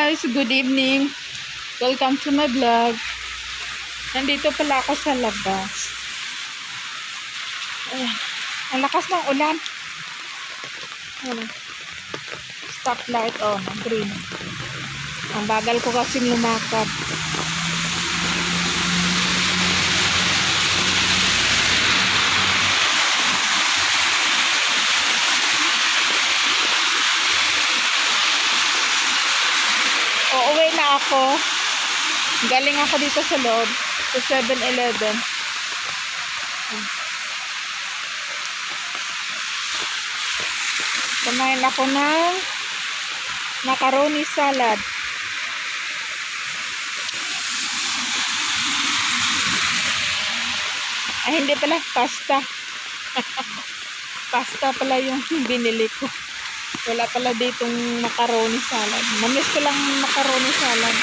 guys, good evening. Welcome to my vlog. Nandito pala ako sa labas. Ayan. Ang lakas ng ulan. Ayan. Stoplight on, green. Ang bagal ko kasi lumakad. Uuwi na ako. Galing ako dito sa loob. Sa 7-Eleven. Kumain ako ng macaroni salad. Ay, hindi pala. Pasta. Pasta pala yung binili ko. Wala pala ditong macaroni salad. Namiss ko lang macaroni salad.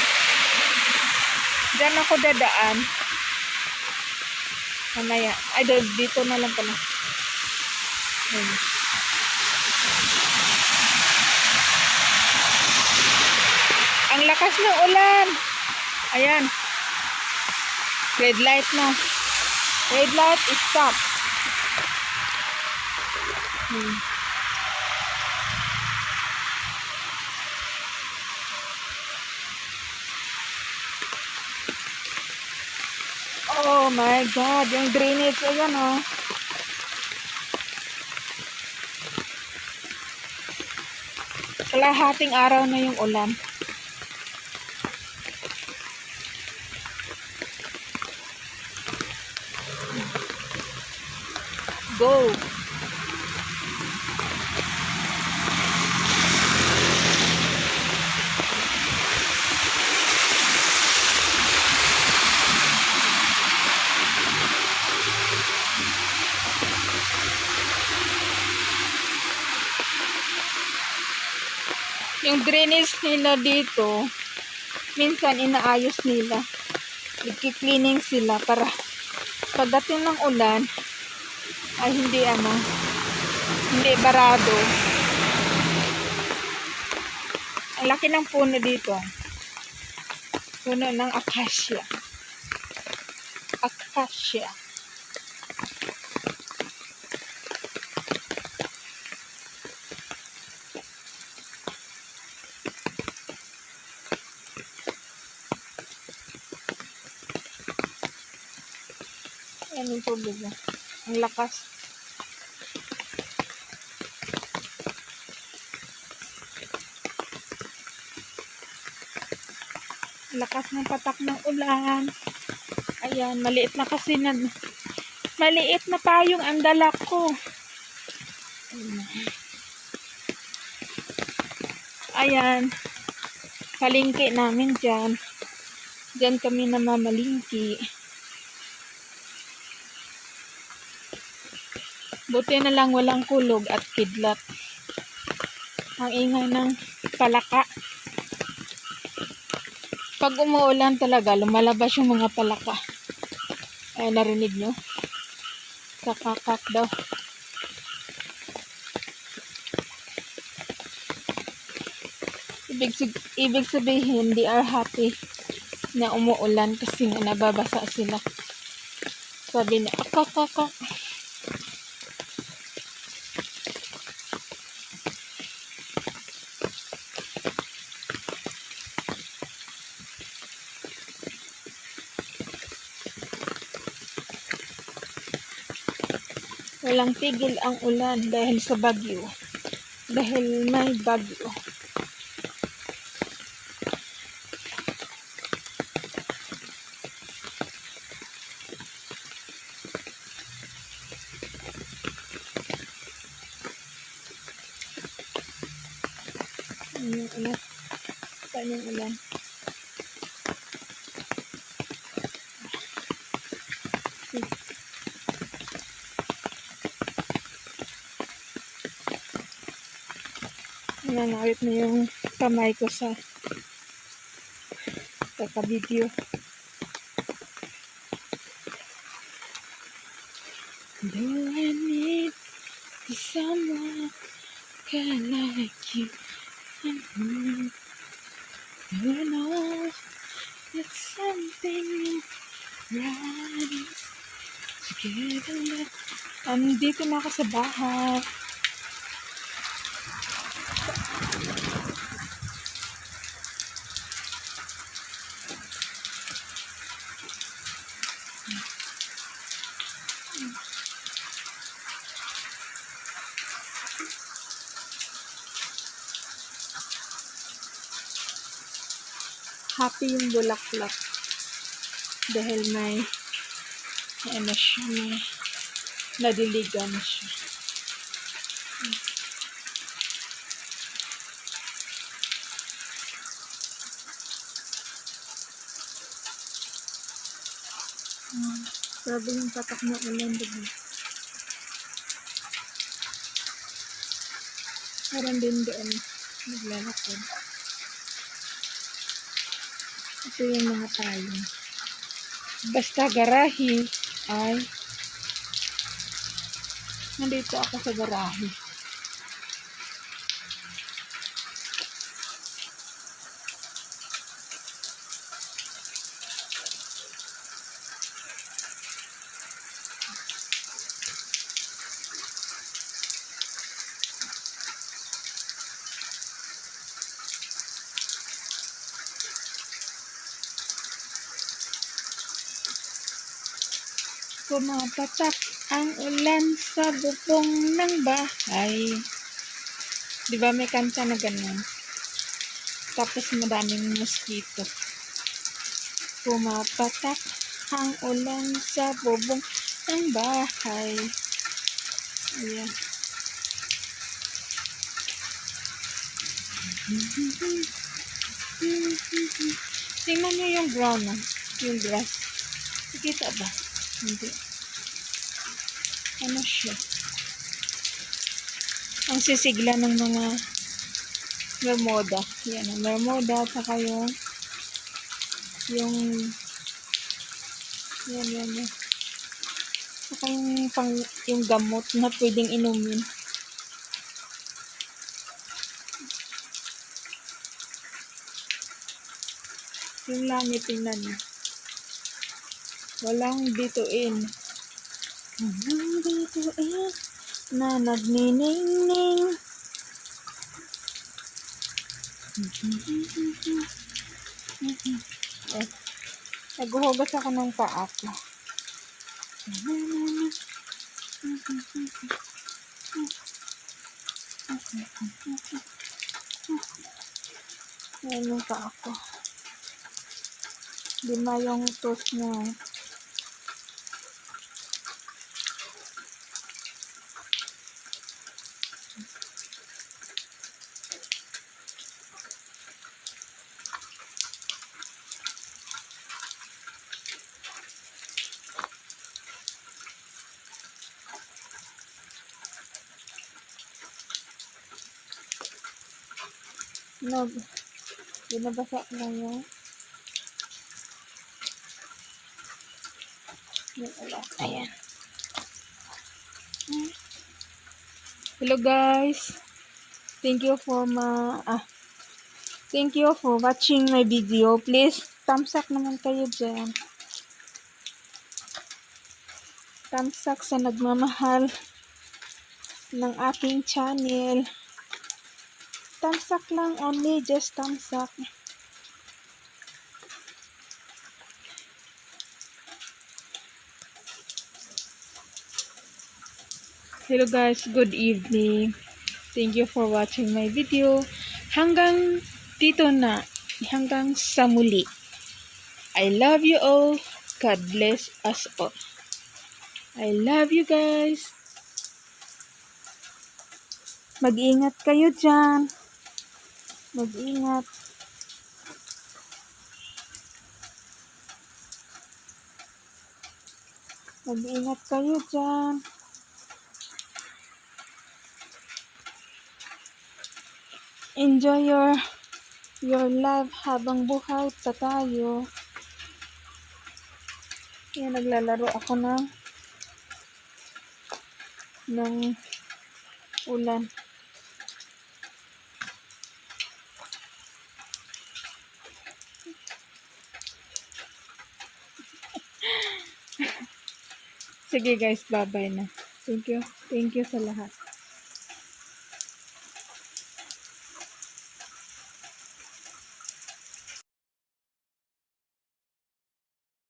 Diyan ako dadaan. Mamaya. Ay, dito na lang pala. Ayan. Ang lakas ng ulan. Ayan. Red light na. Red light is stop. Oh my God, yung drainage, ayan oh. Kalahating araw na yung ulan. Go! Yung drainage nila dito, minsan inaayos nila. Nagki-cleaning sila para pagdating ng ulan, ay hindi barado. Ang laki ng puno dito. Puno ng acacia. Acacia. Yan yung tubig. Ang lakas. Lakas ng patak ng ulan. Ayan, maliit na kasi maliit na payong ang dala ko. Ayan. Palingki namin dyan. Dyan kami namamalingki. Buti na lang walang kulog at kidlat. Ang ingay ng palaka. Pag umuulan talaga, lumalabas yung mga palaka. Ay, narinig nyo? Kakakak daw. Ibig sabihin, they are happy na umuulan kasi nga nababasa sila. Sabi niya, akakakak. Walang tigil ang ulan dahil sa bagyo. Dahil may bagyo. Ano yung ulan? Saan yung ulan? Nanawit na yung kamay ko sa video. Do I need someone like you? You know, it's something right together. Andito na ako sa bahay. Happy yung bulaklak. Dahil may ano siya, may nadiligan siya. Grabe yung patak ng ulan, diba? Meron din doon naglalakad. Ito yung mga tayo. Basta garahe ay nandito ako sa garahe. Pumapatak ang ulan sa bubong ng bahay. Di ba may kanta na ganun? Tapos madaming mosquito. Pumapatak ang ulan sa bubong ng bahay. Ayan. Tingnan nyo yung ground, yung grass. Nakita ba? Hindi. Ano siya? Ang sisigla ng mga mermoda. Yan, ang mermoda, saka yung yan. Saka yung gamot na pwedeng inumin. Yung langit, tingnan niyo. Walang bituin. Walang bituin na nagniningning. Naghuhugas ako ng paa ko. Ayan yung paa ko. Lima yung toast niya. No, binabasa ko lang yung ulan. Ayan. Hello guys. Thank you for watching my video. Please thumbs up naman kayo dyan. Thumbs up sa nagmamahal ng aking channel. Thumbs up lang only, just thumbs up. Hello guys, good evening. Thank you for watching my video. Hanggang dito na, hanggang sa muli. I love you all. God bless us all. I love you guys. Mag-ingat kayo dyan. Mag-ingat. Mag-ingat kayo dyan. Enjoy your life habang buhay pa tayo. Yan, naglalaro ako ng ulan. Sige guys, bye-bye na. Thank you. Thank you sa lahat.